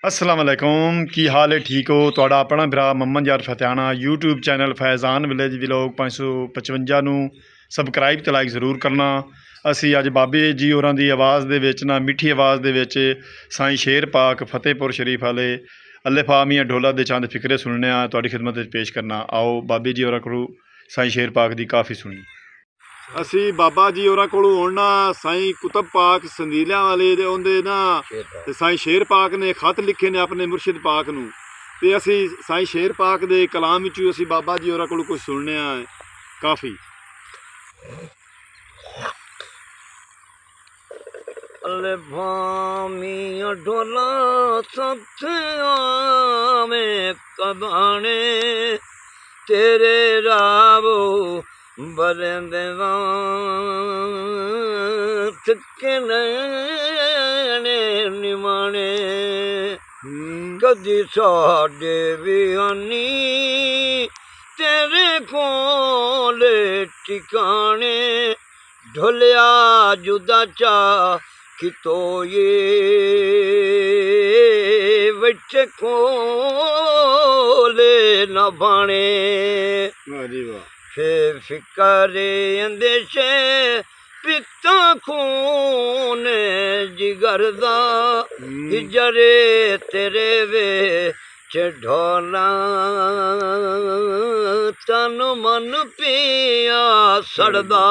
अस्सलाम वालेकुम की हाल है ठीक हो तुहाडा अपना भरा मोहम्मद यार फतेहाना YouTube channel Faizan village vlog 555 ਨੂੰ ਸਬਸਕ੍ਰਾਈਬ ਤੇ ਲਾਈਕ ਜ਼ਰੂਰ ਕਰਨਾ। ਅਸੀਂ ਅੱਜ ਬਾਬੇ ਜੀ ਹੋਰਾਂ ਦੀ ਆਵਾਜ਼ ਦੇ ਵਿੱਚ ਨਾ ਮਿੱਠੀ ਆਵਾਜ਼ ਦੇ ਵਿੱਚ ਸਾਈਂ ਸ਼ੇਰ ਪਾਕ ਫਤਿਹपुर शरीफ वाले अल्ले फामिया ढोला ਦੇ ਚੰਦ ਫਿਕਰੇ ਸੁਣਨੇ ਆ ਤੁਹਾਡੀ ਖਿਦਮਤ ਵਿੱਚ ਪੇਸ਼ ਕਰਨਾ। ਆਓ ਬਾਬੇ ਜੀ ਹੋਰਾਂ ਕੋਲੋਂ ਸਾਈਂ ਸ਼ੇਰ ਪਾਕ ਦੀ ਕਾਫੀ ਸੁਣੀ। ਅਸੀਂ ਬਾਬਾ ਜੀ ਹੋਰਾਂ ਕੋਲੋਂ ਹੁਣ ਨਾ ਸਾਈਂ ਕੁਤਬ ਪਾਕ ਸੰਦੀਲਿਆਂ ਵਾਲੇ ਦੇ ਉਹਦੇ ਨਾ ਤੇ ਸਾਈਂ ਸ਼ੇਰ ਪਾਕ ਨੇ ਖਤ ਲਿਖੇ ਨੇ ਆਪਣੇ ਮੁਰਸ਼ਿਦ ਪਾਕ ਨੂੰ ਤੇ ਅਸੀਂ ਸਾਈਂ ਸ਼ੇਰ ਪਾਕ ਦੇ ਕਲਾਮ ਵਿੱਚੋਂ ਅਸੀਂ ਬਾਬਾ ਜੀ ਹੋਰਾਂ ਕੋਲੋਂ ਕੁਝ ਸੁਣਨੇ ਆ ਕਾਫੀ। अल्ले भामिया ढोला सत्या में कबाने तेरे रावो बरेंदे ने निमाने कदी साडे भी आनी तेरे कोले ठिकाने ढोलिया जुदा चा कितो ये बच्चे खोले न भाने फिर फिक्रे अंदेशे पिता खून जिगरदा हिजरे तेरे वे ढोला तन मन पिया सड़दा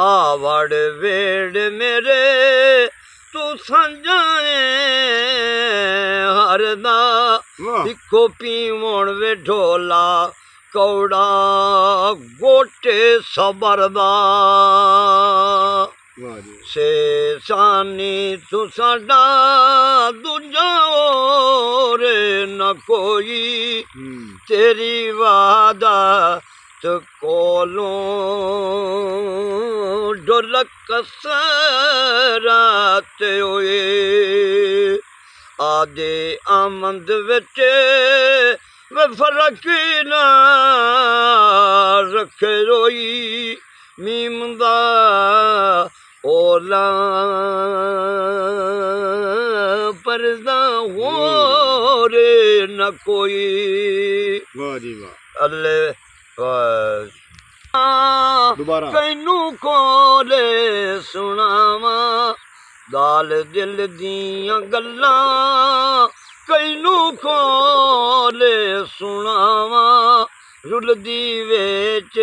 आवड़ वेड़ मेरे तू संजाए हरदा इको पीवण वे ढोला कौड़ा गोटे सबरदा से सानी तू साडा दूजा और न कोई तेरी वादा तो कोलों ढोलक कसरात होए आदे आमद विच वे फरक ना रखे रोई मीमदा ओला परदा हो रे न कोई। वाह जी वाह। अल्ले कैनू कोले सुनावा गाल दिल दियां गल्लां कैनू कोले सुनावा रुलदी वेच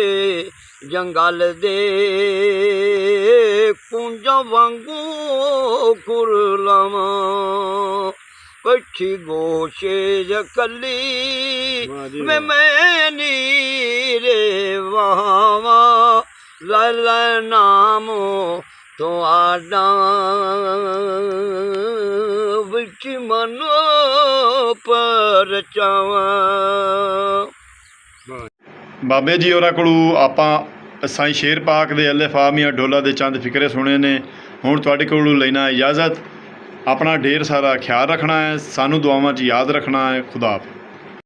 जंगल दे कुंजा वांगू कुरलावा पक्षी गोशे जकली मैं नीरे वहावा लल नामो तो आडा विच मनो पर चावा। ਬਾਬੇ ਜੀ ਹੋਰਾਂ ਕੋਲੋਂ ਆਪਾਂ ਸਾਈਂ ਸ਼ੇਰ ਪਾਕ ਦੇ ਅੱਲੇ ਫਾਮੀਆਂ ਢੋਲਾ ਦੇ ਚੰਦ ਫਿਕਰੇ ਸੁਣੇ ਨੇ। ਹੁਣ ਤੁਹਾਡੇ ਕੋਲੋਂ ਲੈਣਾ ਇਜਾਜ਼ਤ। ਆਪਣਾ ਢੇਰ ਸਾਰਾ ਖਿਆਲ ਰੱਖਣਾ ਹੈ, ਸਾਨੂੰ ਦੁਆਵਾਂ 'ਚ ਯਾਦ ਰੱਖਣਾ ਹੈ। ਖੁਦਾ ਹਾਫਿਜ਼।